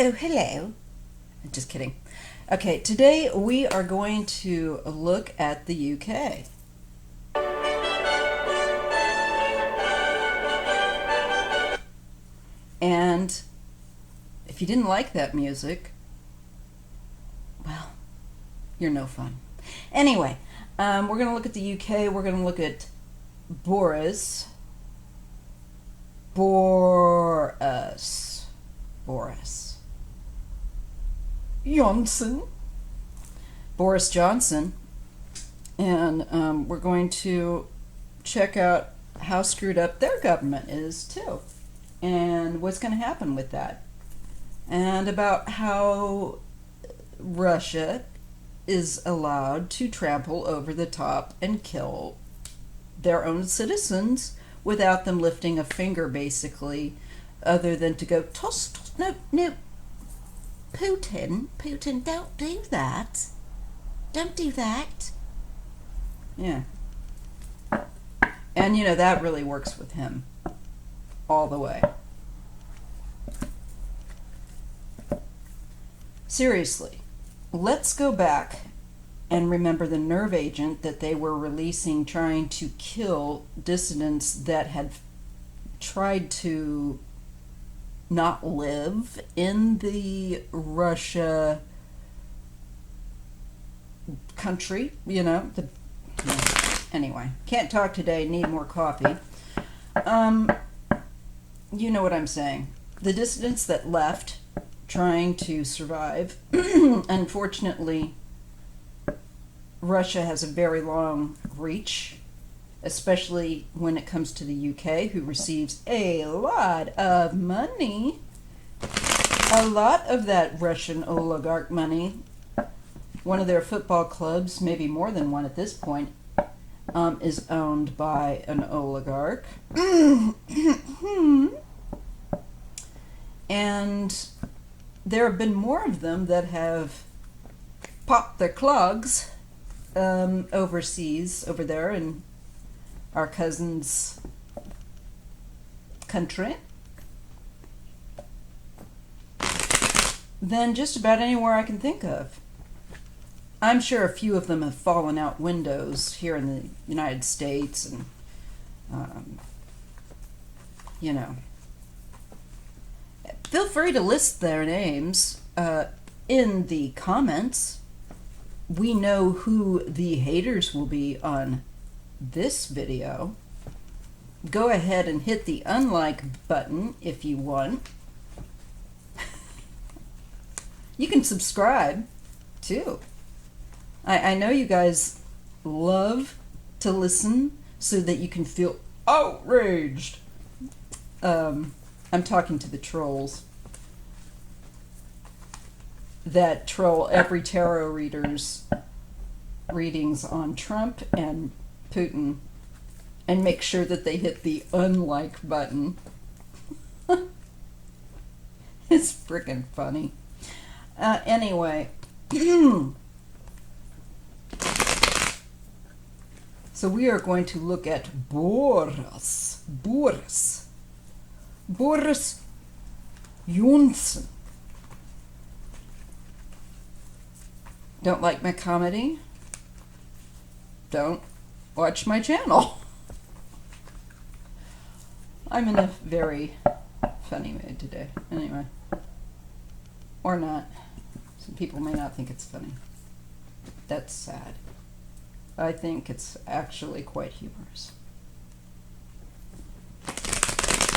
Oh, hello. Just kidding. Okay, today we are going to look at the UK. And if you didn't like that music, well, you're no fun. Anyway, we're going to look at the UK. We're going to look at Boris. Johnson. Boris Johnson. And we're going to check out how screwed up their government is, too. And what's going to happen with that. And about how Russia is allowed to trample over the top and kill their own citizens without them lifting a finger, basically, other than to go, toss, toss, no, Putin, don't do that. Don't do that. Yeah. And, that really works with him all the way. Seriously, let's go back and remember the nerve agent that they were releasing trying to kill dissidents that had tried to not live in the Russia country, anyway, can't talk today, need more coffee. You know what I'm saying. The dissidents that left trying to survive, unfortunately, Russia has a very long reach, especially when it comes to the UK, who receives a lot of money. A lot of that Russian oligarch money, one of their football clubs, maybe more than one at this point, is owned by an oligarch. And there have been more of them that have popped their clogs overseas, over there in our cousin's country, than just about anywhere I can think of. I'm sure a few of them have fallen out windows here in the United States, and feel free to list their names in the comments. We know who the haters will be on this video. Go ahead and hit the unlike button if you want. You can subscribe too. I know you guys love to listen so that you can feel outraged. I'm talking to the trolls that troll every tarot reader's readings on Trump and Putin and make sure that they hit the unlike button. It's freaking funny. Anyway. So we are going to look at Boris Johnson. Don't like my comedy? Don't watch my channel. I'm in a very funny mood today. Anyway. Or not. Some people may not think it's funny. That's sad. I think it's actually quite humorous.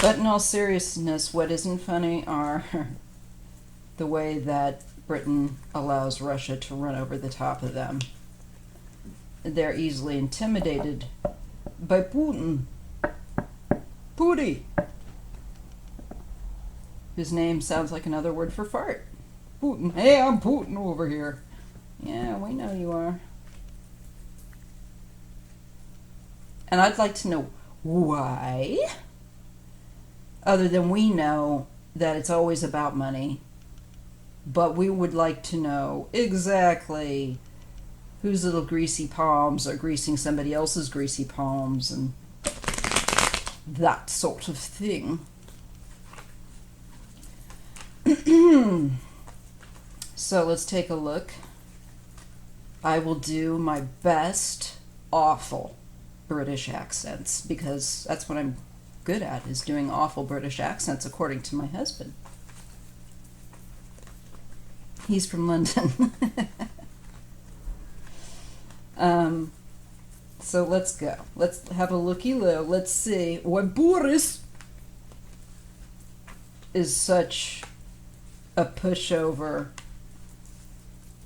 But in all seriousness, what isn't funny are the way that Britain allows Russia to run over the top of them. They're easily intimidated by Putin. His name sounds like another word for fart. Putin. Hey, I'm Putin over here. Yeah, we know you are. And I'd like to know why, other than we know that it's always about money, but we would like to know exactly whose little greasy palms are greasing somebody else's greasy palms and that sort of thing. So let's take a look. I will do my best awful British accents because that's what I'm good at, is doing awful British accents according to my husband. He's from London. So let's go. Let's have a looky-loo. Let's see why Boris is such a pushover.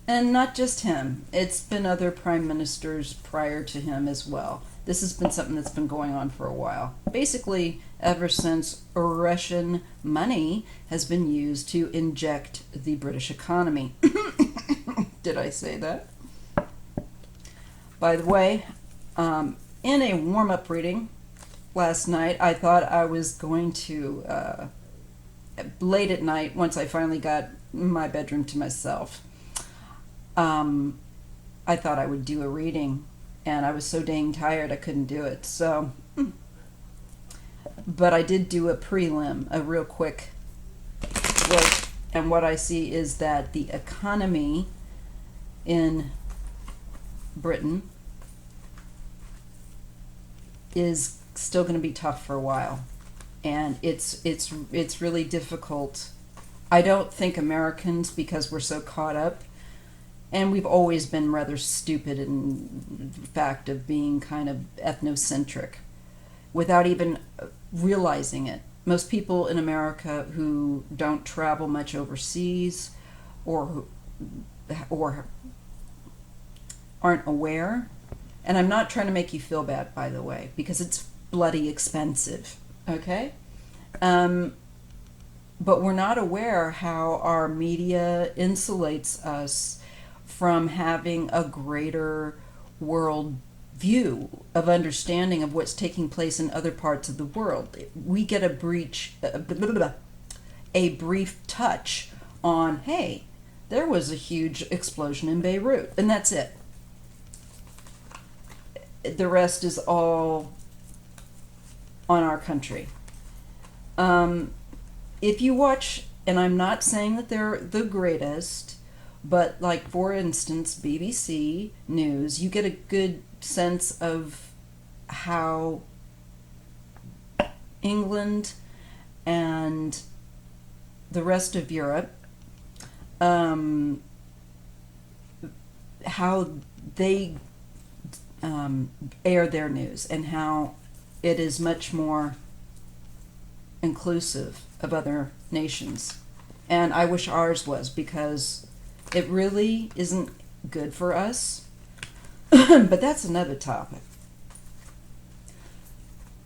And not just him. It's been other prime ministers prior to him as well. This has been something that's been going on for a while. Basically, ever since Russian money has been used to inject the British economy. Did I say that? By the way, in a warm-up reading last night, I thought I was going to, late at night, once I finally got my bedroom to myself, I thought I would do a reading, and I was so dang tired I couldn't do it. So, but I did do a prelim, a real quick look, and what I see is that the economy in Britain is still going to be tough for a while, and it's really difficult. I don't think Americans, because we're so caught up, and we've always been rather stupid in fact of being kind of ethnocentric without even realizing it. Most people in America who don't travel much overseas or aren't aware, and I'm not trying to make you feel bad, by the way, because it's bloody expensive, okay? But we're not aware how our media insulates us from having a greater world view of understanding of what's taking place in other parts of the world. We get a brief touch on, hey, there was a huge explosion in Beirut, and that's it. The rest is all on our country. If you watch, and I'm not saying that they're the greatest, but like, for instance, BBC News, you get a good sense of how England and the rest of Europe, how they air their news, and how it is much more inclusive of other nations. And I wish ours was, because it really isn't good for us. But that's another topic.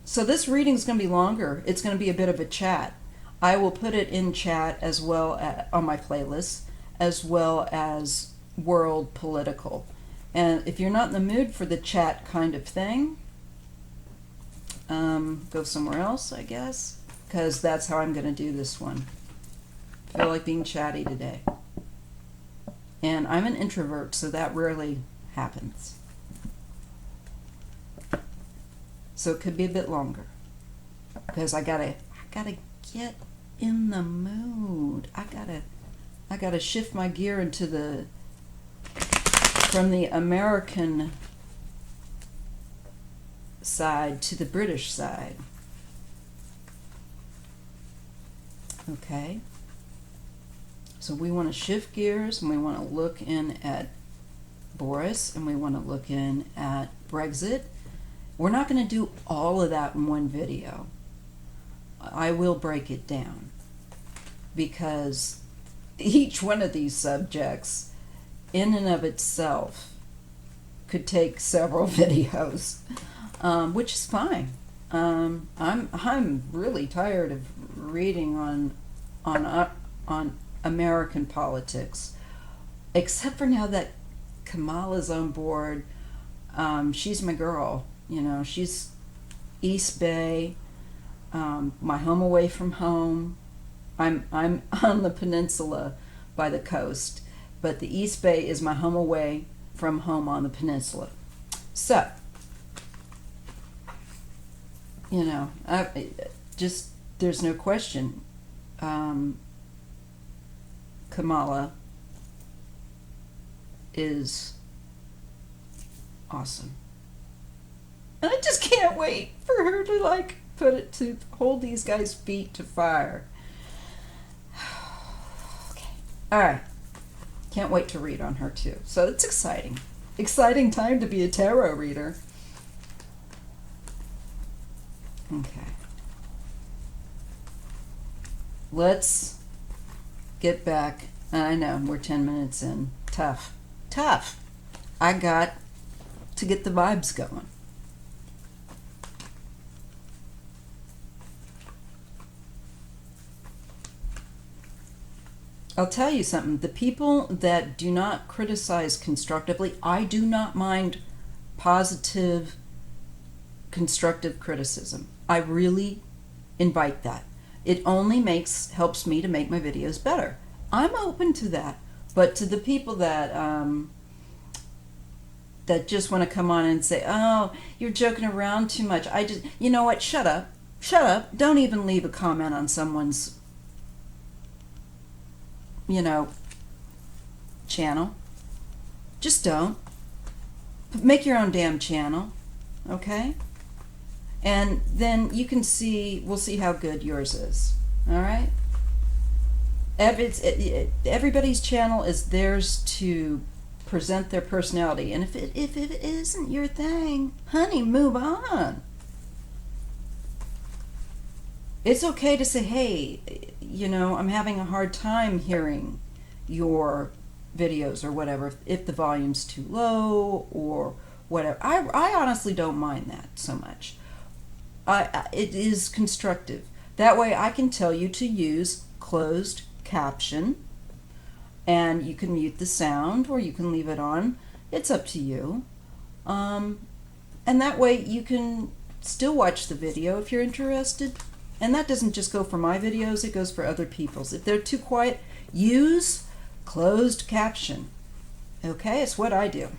So this reading's going to be longer. It's going to be a bit of a chat. I will put it in chat as well on my playlist, as well as world political. And if you're not in the mood for the chat kind of thing, go somewhere else, I guess, because that's how I'm going to do this one. I feel like being chatty today. And I'm an introvert, so that rarely happens. So it could be a bit longer, because I gotta get in the mood. I gotta shift my gear into from the American side to the British side. Okay. So we want to shift gears, and we want to look in at Boris, and we want to look in at Brexit. We're not going to do all of that in one video. I will break it down, because each one of these subjects in and of itself could take several videos, which is fine. I'm really tired of reading on American politics, except for now that Kamala's on board. She's my girl. You know, she's East Bay, my home away from home. I'm on the peninsula by the coast, but the East Bay is my home away from home on the peninsula. So, you know, there's no question. Kamala is awesome. And I just can't wait for her to like put it to hold these guys' feet to fire. Okay. All right. Can't wait to read on her too. So it's exciting. Exciting time to be a tarot reader. Okay. Let's get back. I know, we're 10 minutes in. Tough. Tough. I got to get the vibes going. I'll tell you something. The people that do not criticize constructively, I do not mind positive, constructive criticism. I really invite that. It only helps me to make my videos better. I'm open to that. But to the people that that just want to come on and say, "Oh, you're joking around too much," you know what? Shut up. Shut up. Don't even leave a comment on someone's, channel. Just don't. Make your own damn channel, okay? And then we'll see how good yours is, all right? Everybody's channel is theirs to present their personality, and if it isn't your thing, honey, move on. It's okay to say, hey, I'm having a hard time hearing your videos or whatever, if the volume's too low or whatever. I honestly don't mind that so much. It is constructive. That way I can tell you to use closed caption, and you can mute the sound or you can leave it on. It's up to you. And that way you can still watch the video if you're interested. And that doesn't just go for my videos, it goes for other people's. If they're too quiet, use closed caption. Okay, it's what I do.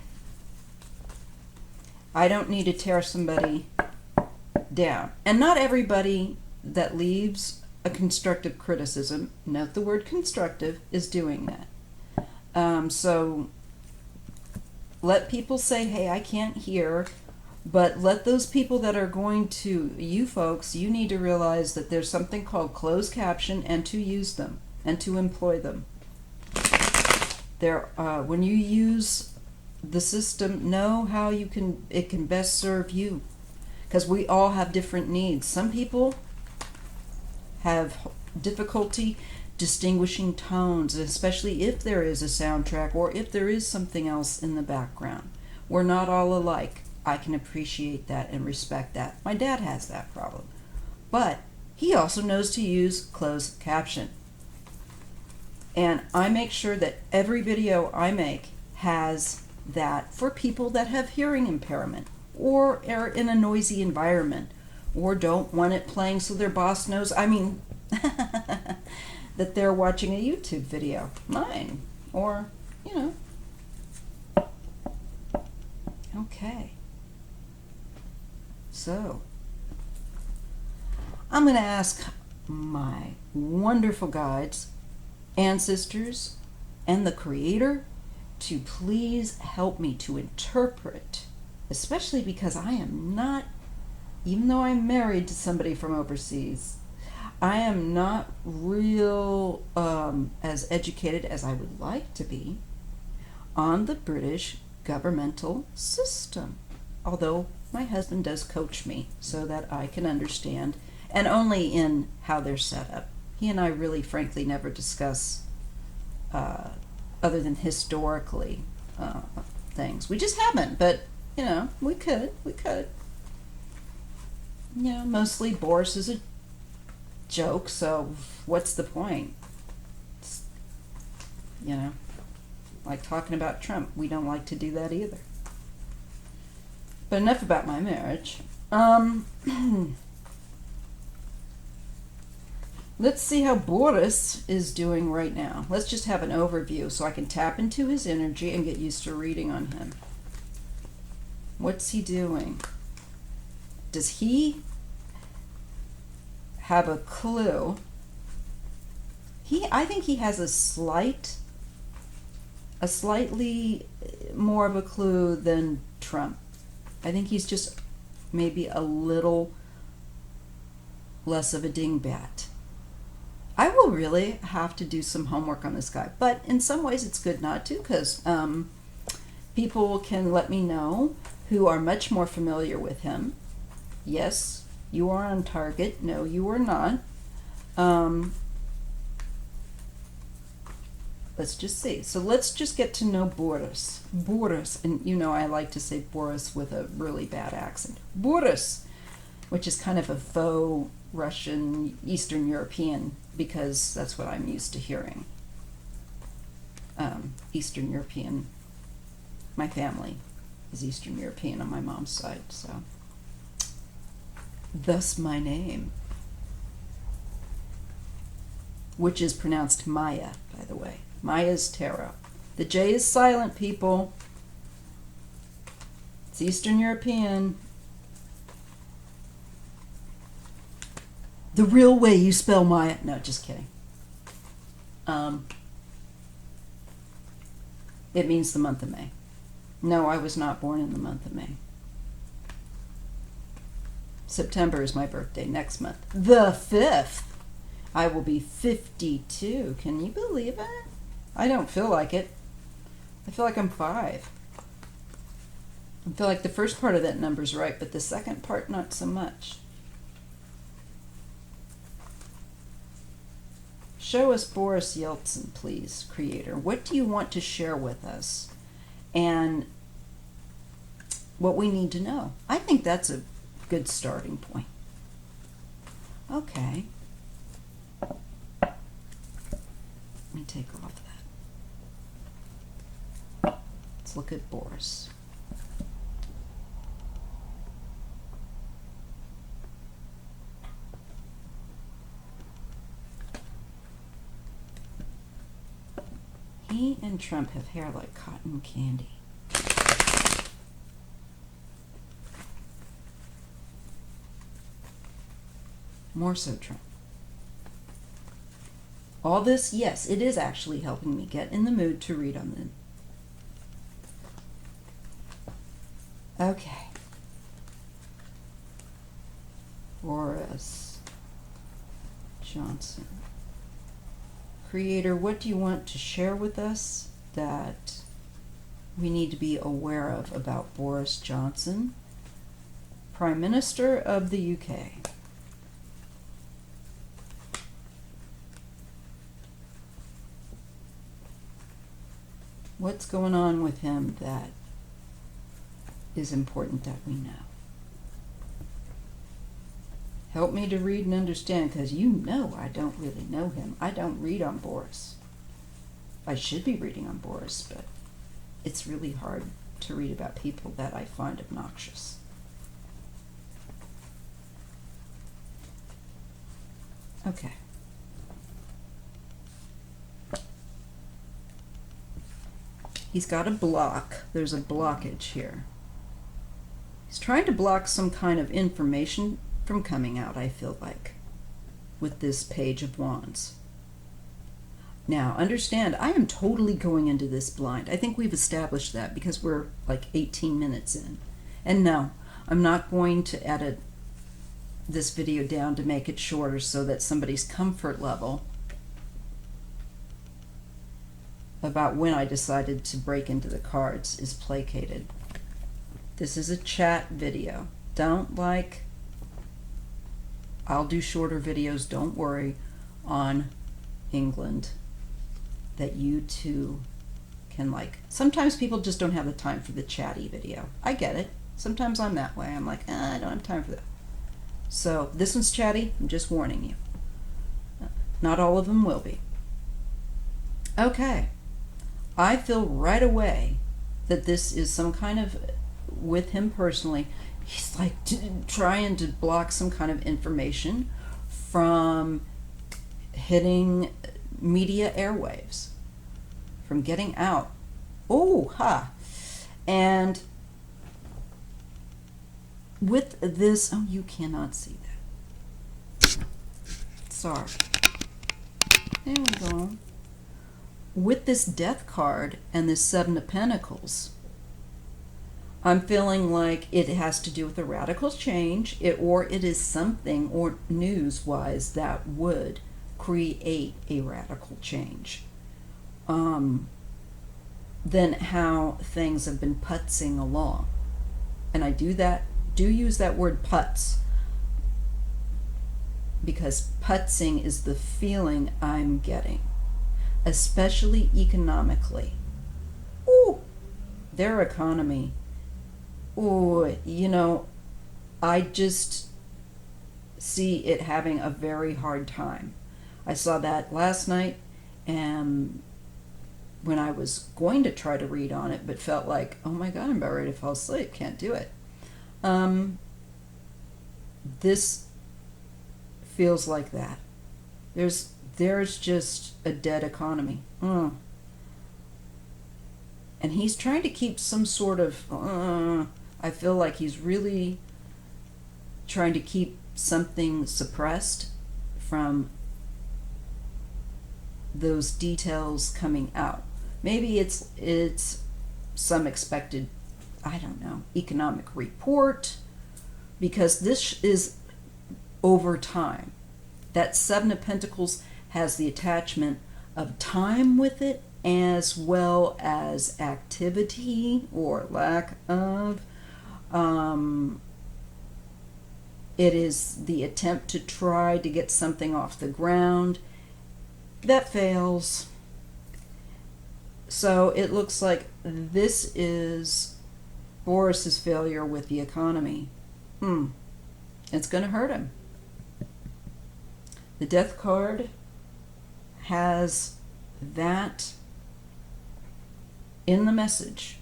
I don't need to tear somebody down. And not everybody that leaves a constructive criticism, note the word constructive, is doing that. So let people say, hey, I can't hear. But let those people that are going to, you folks, you need to realize that there's something called closed caption and to use them and to employ them. When you use the system, know how it can best serve you. Because we all have different needs. Some people have difficulty distinguishing tones, especially if there is a soundtrack or if there is something else in the background. We're not all alike. I can appreciate that and respect that. My dad has that problem. But he also knows to use closed caption. And I make sure that every video I make has that for people that have hearing impairment or are in a noisy environment or don't want it playing so their boss knows, that they're watching a YouTube video, mine, or, Okay. So, I'm going to ask my wonderful guides, ancestors, and the Creator to please help me to interpret, especially because I am not, even though I'm married to somebody from overseas, I am not real as educated as I would like to be on the British governmental system. Although my husband does coach me so that I can understand, and only in how they're set up. He and I really, frankly, never discuss other than historically things. We just haven't, but, we could. Mostly Boris is a joke, so what's the point? It's, like talking about Trump. We don't like to do that either. But enough about my marriage. Let's see how Boris is doing right now. Let's just have an overview so I can tap into his energy and get used to reading on him. What's he doing? Does he have a clue? I think he has a slightly more of a clue than Trump. I think he's just maybe a little less of a dingbat. I will really have to do some homework on this guy, but in some ways it's good not to, because people can let me know who are much more familiar with him. Yes, you are on target. No, you are not. Let's just see. So let's just get to know Boris. Boris, and you know I like to say Boris with a really bad accent. Boris, which is kind of a faux Russian, Eastern European, because that's what I'm used to hearing. Eastern European. My family is Eastern European on my mom's side, so thus my name, which is pronounced Maya, by the way. Maya's tarot. The J is silent, people. It's Eastern European. The real way you spell Maya. No, just kidding. It means the month of May. No, I was not born in the month of May. September is my birthday, next month. The 5th. I will be 52. Can you believe it? I don't feel like it. I feel like I'm 5. I feel like the first part of that number's right, but the second part not so much. Show us Boris Yeltsin, please, creator. What do you want to share with us? And what we need to know. I think that's a good starting point. Okay. Let me take off that. Let's look at Boris. He and Trump have hair like cotton candy. More so Trump. All this, yes, it is actually helping me get in the mood to read on them. Okay. Boris Johnson. Creator, what do you want to share with us that we need to be aware of about Boris Johnson, Prime Minister of the UK? What's going on with him that is important that we know? Help me to read and understand, because you know I don't really know him. I don't read on Boris. I should be reading on Boris, but it's really hard to read about people that I find obnoxious. Okay. He's got a block. There's a blockage here. He's trying to block some kind of information from coming out, I feel like, with this Page of Wands. Now, understand, I am totally going into this blind. I think we've established that because we're like 18 minutes in. And no, I'm not going to edit this video down to make it shorter so that somebody's comfort level about when I decided to break into the cards is placated. This is a chat video. I'll do shorter videos, don't worry, on England that you too can like. Sometimes people just don't have the time for the chatty video. I get it. Sometimes I'm that way. I'm like, I don't have time for that. So this one's chatty. I'm just warning you. Not all of them will be. Okay. I feel right away that this is some kind of, with him personally, he's like trying to block some kind of information from hitting media airwaves, from getting out. Oh, ha. And with this, oh, you cannot see that. Sorry. There we go. With this Death card and this Seven of Pentacles, I'm feeling like it has to do with a radical change, or it is something, or news-wise, that would create a radical change. Than how things have been putzing along. And I do use that word putz, because putzing is the feeling I'm getting, especially economically. Ooh, their economy. Ooh, I just see it having a very hard time. I saw that last night, and when I was going to try to read on it, but felt like, oh my God, I'm about ready to fall asleep. Can't do it. This feels like that. There's just a dead economy. And he's trying to keep some sort of, I feel like he's really trying to keep something suppressed from those details coming out. Maybe it's some expected, I don't know, economic report, because this is over time. That Seven of Pentacles has the attachment of time with it, as well as activity or lack of. It is the attempt to try to get something off the ground that fails. So it looks like this is Boris's failure with the economy. It's going to hurt him. The Death card has that in the message.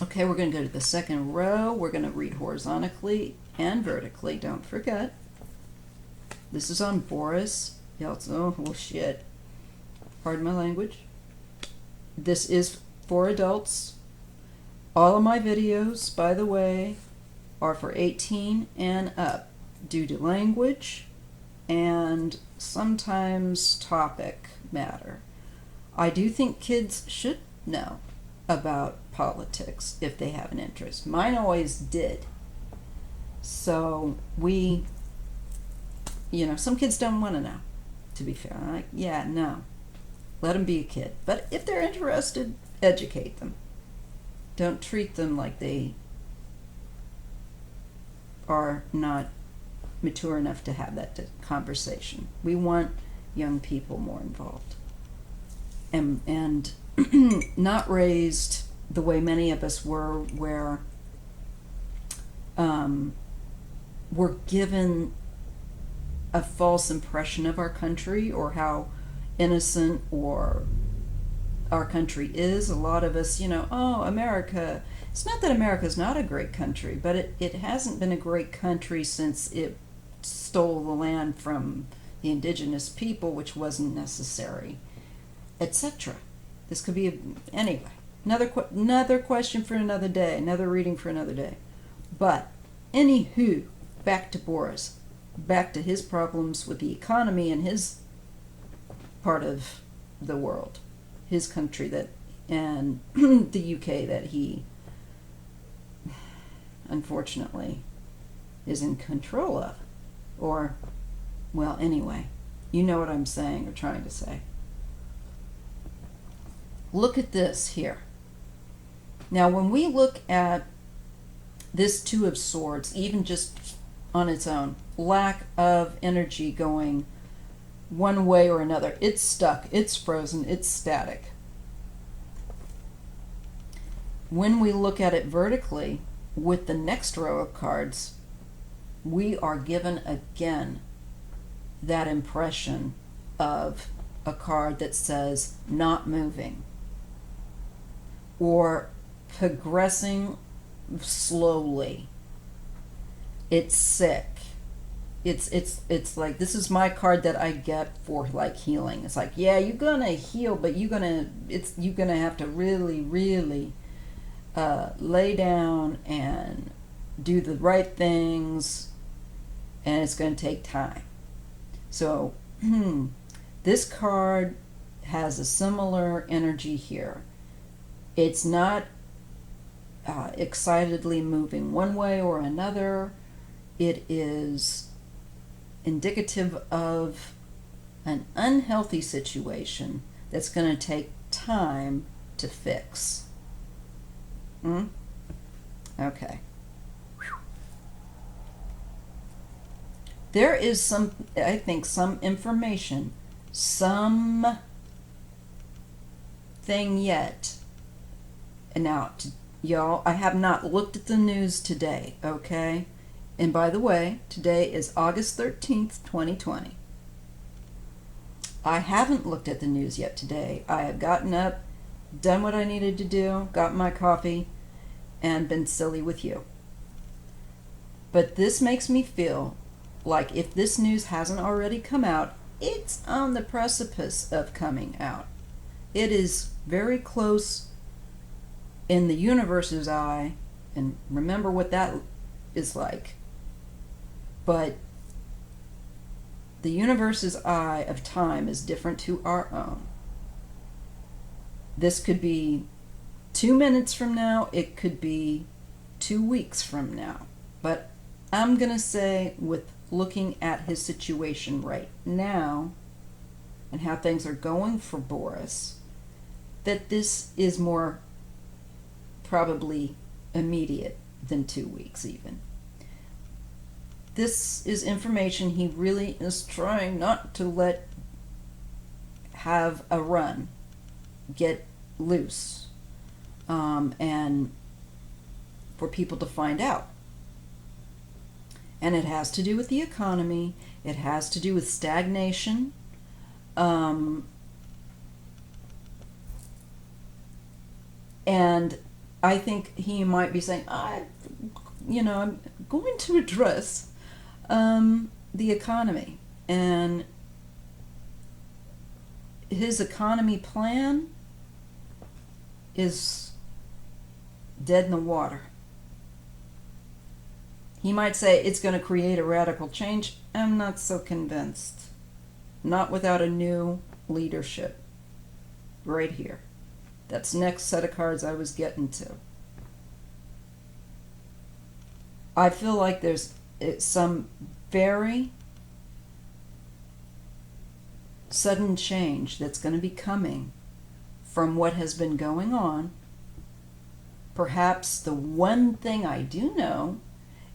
Okay, we're going to go to the second row. We're going to read horizontally and vertically. Don't forget. This is on Boris. Oh, well, shit. Pardon my language. This is for adults. All of my videos, by the way, are for 18 and up, due to language and sometimes topic matter. I do think kids should know about politics if they have an interest. Mine always did. So some kids don't want to know, to be fair. I'm like, yeah, no. Let them be a kid. But if they're interested, educate them. Don't treat them like they are not mature enough to have that conversation. We want young people more involved. And not raised the way many of us were, where we're given a false impression of our country or how innocent or our country is. A lot of us, oh, America. It's not that America's not a great country, but it hasn't been a great country since it stole the land from the indigenous people, which wasn't necessary, etc. This could be anyway. Another question for another day. Another reading for another day. But anywho, back to Boris. Back to his problems with the economy in his part of the world, his country and the UK that he unfortunately is in control of. Or, well, anyway, you know what I'm saying or trying to say. Look at this here. Now, when we look at this Two of Swords, even just on its own, lack of energy going one way or another. It's stuck, it's frozen, it's static. When we look at it vertically, with the next row of cards, we are given again that impression of a card that says not moving or progressing slowly. It's sick. It's like, this is my card that I get for like healing. It's like, yeah, you're gonna heal, but you're gonna have to really, really lay down and do the right things, and it's gonna take time. So this card has a similar energy here. It's not excitedly moving one way or another. It is indicative of an unhealthy situation that's going to take time to fix. Okay. There is some, I think, some information, some thing yet. And now, y'all, I have not looked at the news today, okay? And by the way, today is August 13th, 2020. I haven't looked at the news yet today. I have gotten up, done what I needed to do, got my coffee, and been silly with you. But this makes me feel like if this news hasn't already come out, it's on the precipice of coming out. It is very close in the universe's eye, and remember what that is like. But the universe's eye of time is different to our own. This could be 2 minutes from now, it could be 2 weeks from now. But I'm going to say, with looking at his situation right now and how things are going for Boris, that this is more probably immediate than 2 weeks even. This is information he really is trying not to let have a run, get loose, and for people to find out. And it has to do with the economy. It has to do with stagnation. And I think he might be saying, I'm going to address the economy. And his economy plan is dead in the water. He might say it's going to create a radical change. I'm not so convinced. Not without a new leadership. Right here. That's next set of cards I was getting to. I feel like there's some very sudden change that's going to be coming from what has been going on. Perhaps the one thing I do know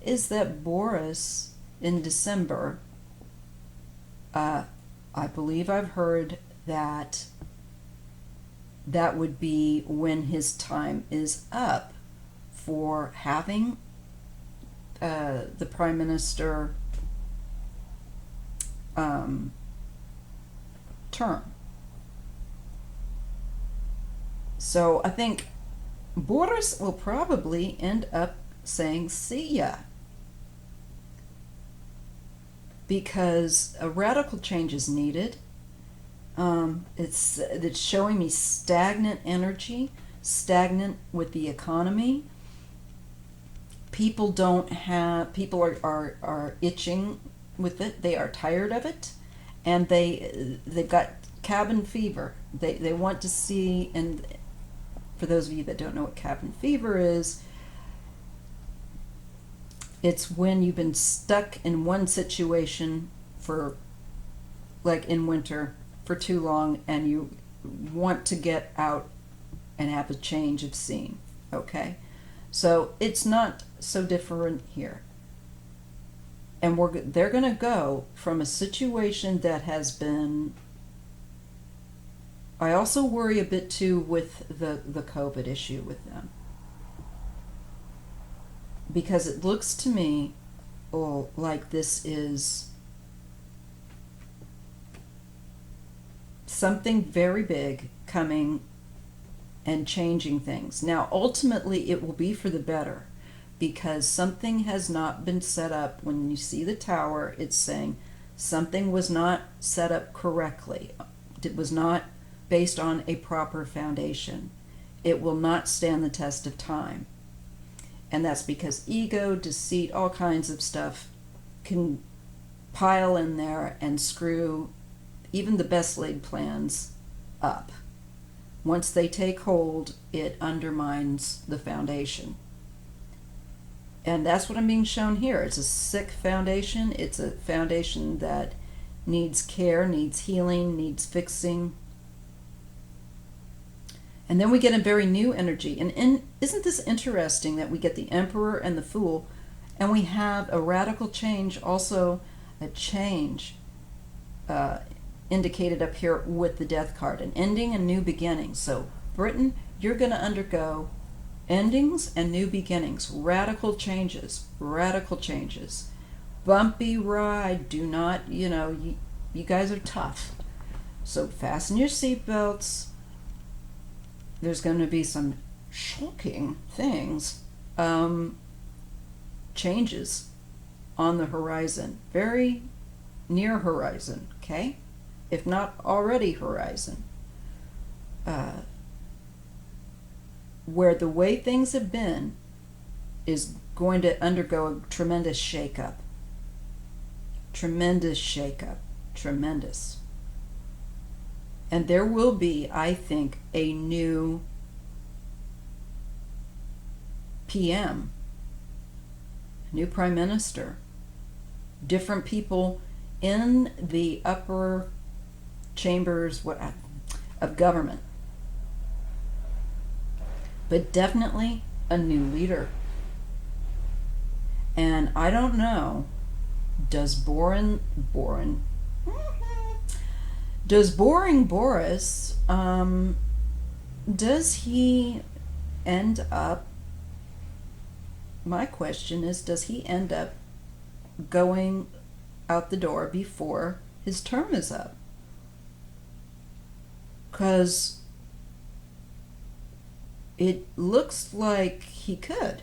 is that Boris in December, I believe I've heard that that would be when his time is up for having the Prime Minister term. So I think Boris will probably end up saying, see ya. Because a radical change is needed. It's showing me stagnant energy, stagnant with the economy. People are itching with it. They are tired of it, and they've got cabin fever. They want to see, and for those of you that don't know what cabin fever is, it's when you've been stuck in one situation for, like in winter, for too long, and you want to get out and have a change of scene. Okay? So it's not so different here. And they're going to go from a situation that has been... I also worry a bit too with the COVID issue with them. Because it looks to me like this is something very big coming and changing things. Now, ultimately, it will be for the better, because something has not been set up. When you see the tower, it's saying something was not set up correctly. It was not based on a proper foundation. It will not stand the test of time. And that's because ego, deceit, all kinds of stuff can pile in there and screw even the best laid plans up. Once they take hold, it undermines the foundation. And that's what I'm being shown here. It's a sick foundation. It's a foundation that needs care, needs healing, needs fixing. And then we get a very new energy. And isn't this interesting that we get the Emperor and the Fool, and we have a radical change, also a change indicated up here with the Death card, an ending and new beginnings. So Britain, you're going to undergo endings and new beginnings, radical changes, bumpy ride. Do not, you guys are tough, so fasten your seatbelts. There's going to be some shocking things, changes on the horizon, very near horizon, okay, if not already horizon, where the way things have been is going to undergo a tremendous shakeup. Tremendous. And there will be, I think, a new PM, new Prime Minister, different people in the upper chambers of government, but definitely a new leader. And I don't know, does Boring Boris, does he end up, my question is, does he end up going out the door before his term is up? Because it looks like he could.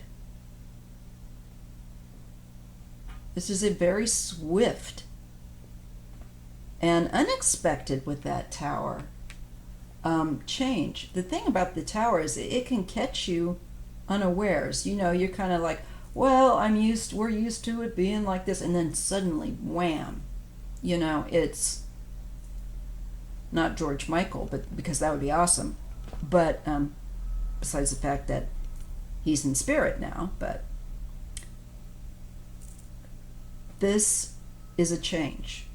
This is a very swift and unexpected with that tower change. The thing about the tower is it can catch you unawares. You're kind of like, well, we're used to it being like this, and then suddenly, wham! It's not George Michael, but because that would be awesome. But besides the fact that he's in spirit now, but this is a change.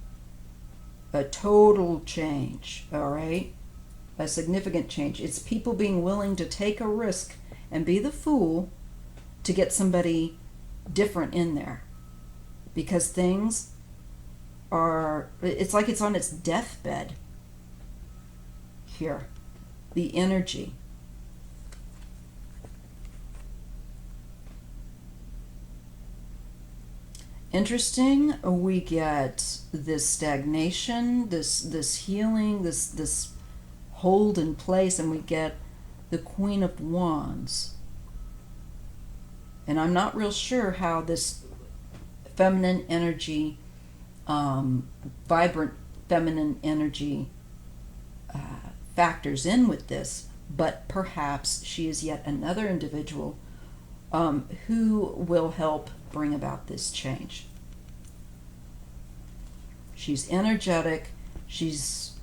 A total change, all right? A significant change. It's people being willing to take a risk and be the fool to get somebody different in there. Because things are, it's like it's on its deathbed here. The energy. Interesting, we get this stagnation, this healing, this hold in place, and we get the Queen of Wands. And I'm not real sure how this feminine energy, vibrant feminine energy factors in with this, but perhaps she is yet another individual who will help bring about this change. She's energetic. She's,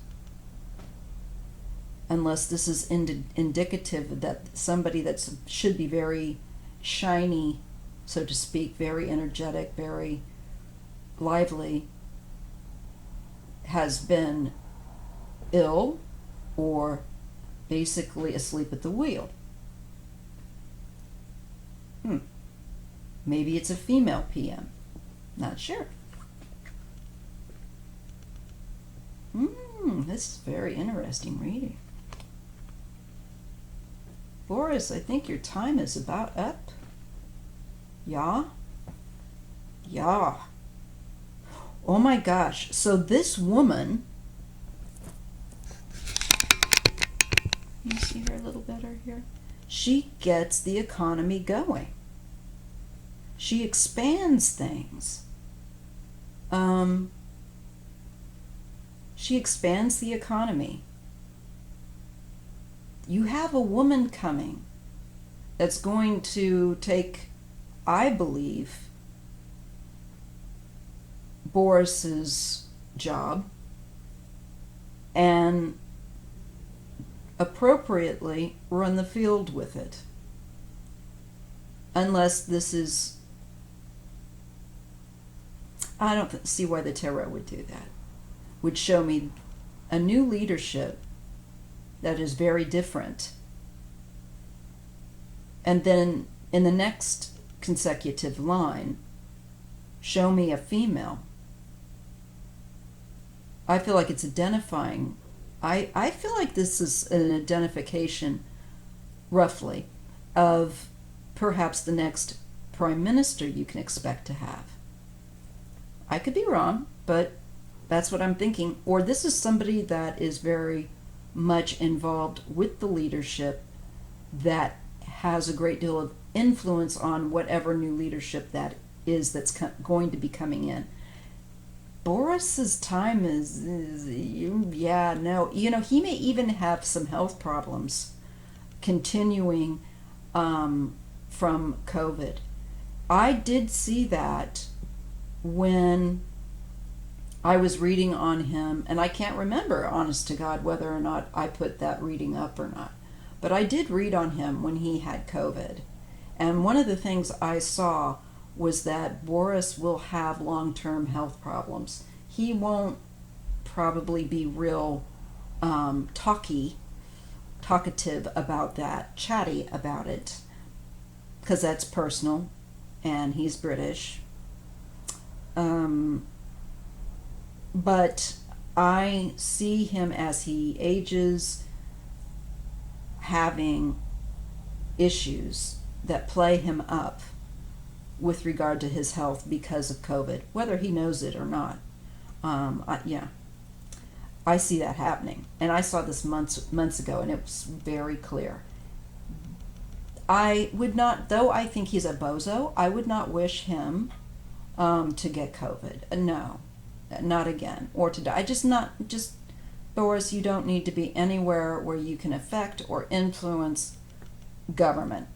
unless this is indicative that somebody that should be very shiny, so to speak, very energetic, very lively, has been ill or basically asleep at the wheel. Maybe it's a female PM. Not sure. This is very interesting reading. Boris, I think your time is about up. Yeah? Yeah. Oh my gosh. So this woman, let me see her a little better here. She gets the economy going. She expands things. She expands the economy. You have a woman coming that's going to take, I believe, Boris's job and appropriately run the field with it. Unless this is, I don't see why the tarot would do that. Would show me a new leadership that is very different. And then in the next consecutive line, show me a female. I feel like it's identifying. I feel like this is an identification, roughly, of perhaps the next prime minister you can expect to have. I could be wrong, but that's what I'm thinking. Or this is somebody that is very much involved with the leadership that has a great deal of influence on whatever new leadership that is that's going to be coming in. Boris's time yeah, no. You know, he may even have some health problems continuing from COVID. I did see that when I was reading on him, and I can't remember, honest to God, whether or not I put that reading up or not. But I did read on him when he had COVID. And one of the things I saw was that Boris will have long-term health problems. He won't probably be real talkative about that, chatty about it, because that's personal, and he's British. But I see him as he ages having issues that play him up with regard to his health because of COVID, whether he knows it or not. I see that happening, and I saw this months ago, and it was very clear. I would not, though I think he's a bozo, I would not wish him to get COVID. No, not again, or to die. Boris, you don't need to be anywhere where you can affect or influence government,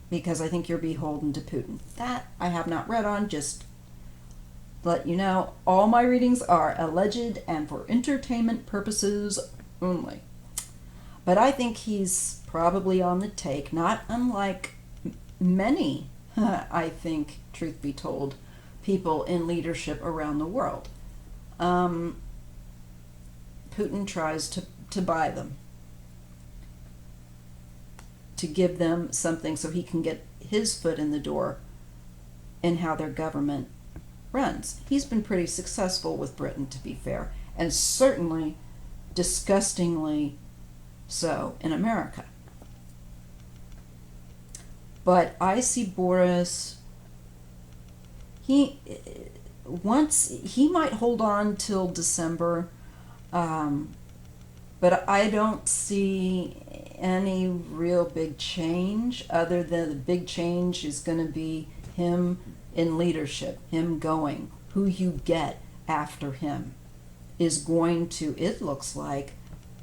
because I think you're beholden to Putin. That I have not read on, just let you know. All my readings are alleged and for entertainment purposes only. But I think he's probably on the take, not unlike many, I think, truth be told, people in leadership around the world. Putin tries to buy them, to give them something so he can get his foot in the door in how their government runs. He's been pretty successful with Britain, to be fair, and certainly disgustingly so in America. But I see Boris, he might hold on till December, but I don't see any real big change, other than the big change is going to be him in leadership, him going. Who you get after him is going to, it looks like,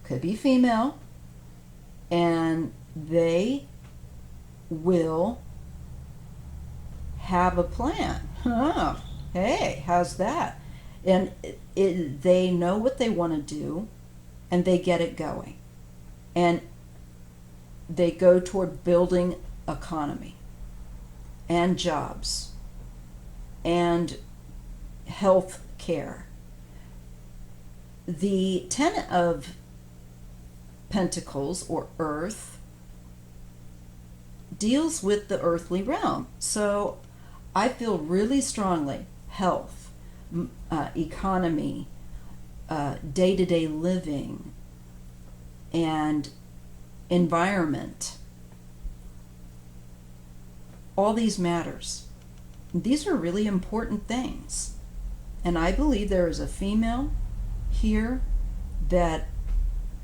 could be female, and they will have a plan. Hey, how's that? And they know what they want to do, and they get it going. And they go toward building economy and jobs and health care. The Ten of Pentacles, or Earth, deals with the earthly realm. So I feel really strongly health, economy, day-to-day living, and environment. All these matters. These are really important things. And I believe there is a female here that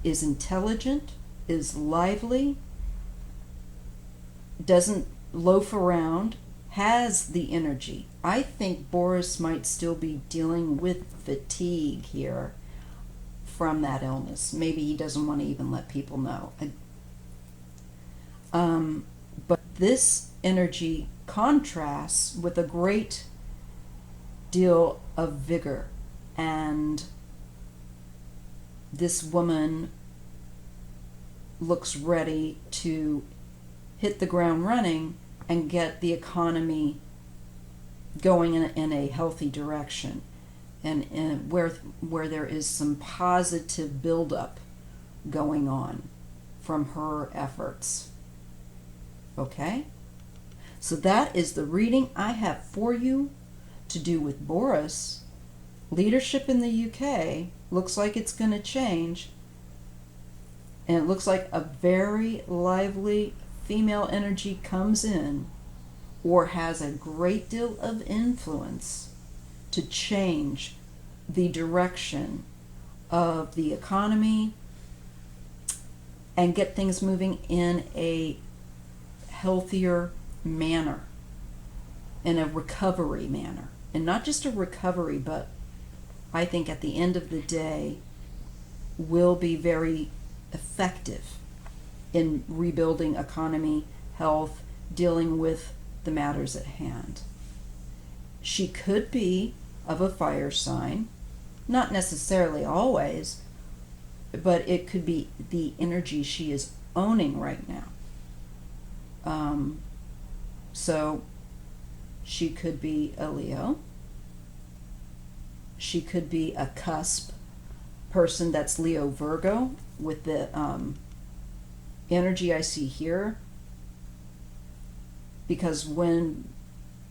is intelligent, is lively, doesn't loaf around, has the energy. I think Boris might still be dealing with fatigue here from that illness. Maybe he doesn't want to even let people know. But this energy contrasts with a great deal of vigor, and this woman looks ready to hit the ground running and get the economy going in a healthy direction, and where there is some positive buildup going on from her efforts. Okay? So that is the reading I have for you to do with Boris. Leadership in the UK looks like it's going to change, and it looks like a very lively female energy comes in or has a great deal of influence to change the direction of the economy and get things moving in a healthier manner, in a recovery manner. And not just a recovery, but I think at the end of the day will be very effective in rebuilding economy, health, dealing with the matters at hand. She could be of a fire sign, not necessarily always, but it could be the energy she is owning right now. So she could be a Leo. She could be a cusp person that's Leo Virgo with the energy I see here. Because when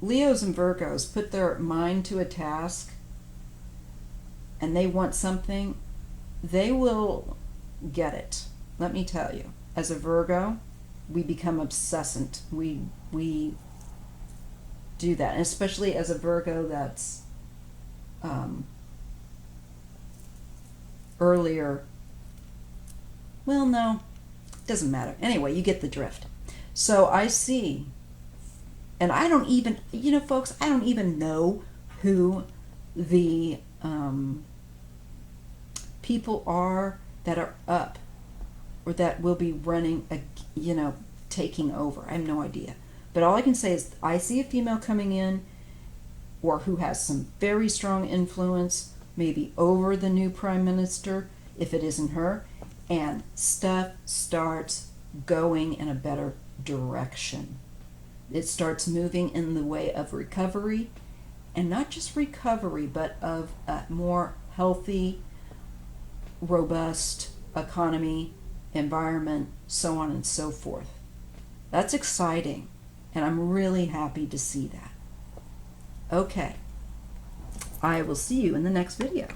Leos and Virgos put their mind to a task and they want something, they will get it. Let me tell you, as a Virgo, we become obsessant. We do that, and especially as a Virgo that's earlier. Well, no, doesn't matter. Anyway, you get the drift. So I see, and I don't even, folks, I don't even know who the people are that are up or that will be running, taking over. I have no idea. But all I can say is I see a female coming in or who has some very strong influence, maybe over the new prime minister, if it isn't her, and stuff starts going in a better direction. It starts moving in the way of recovery, and not just recovery, but of a more healthy, robust economy, environment, so on and so forth. That's exciting, and I'm really happy to see that. Okay, I will see you in the next video.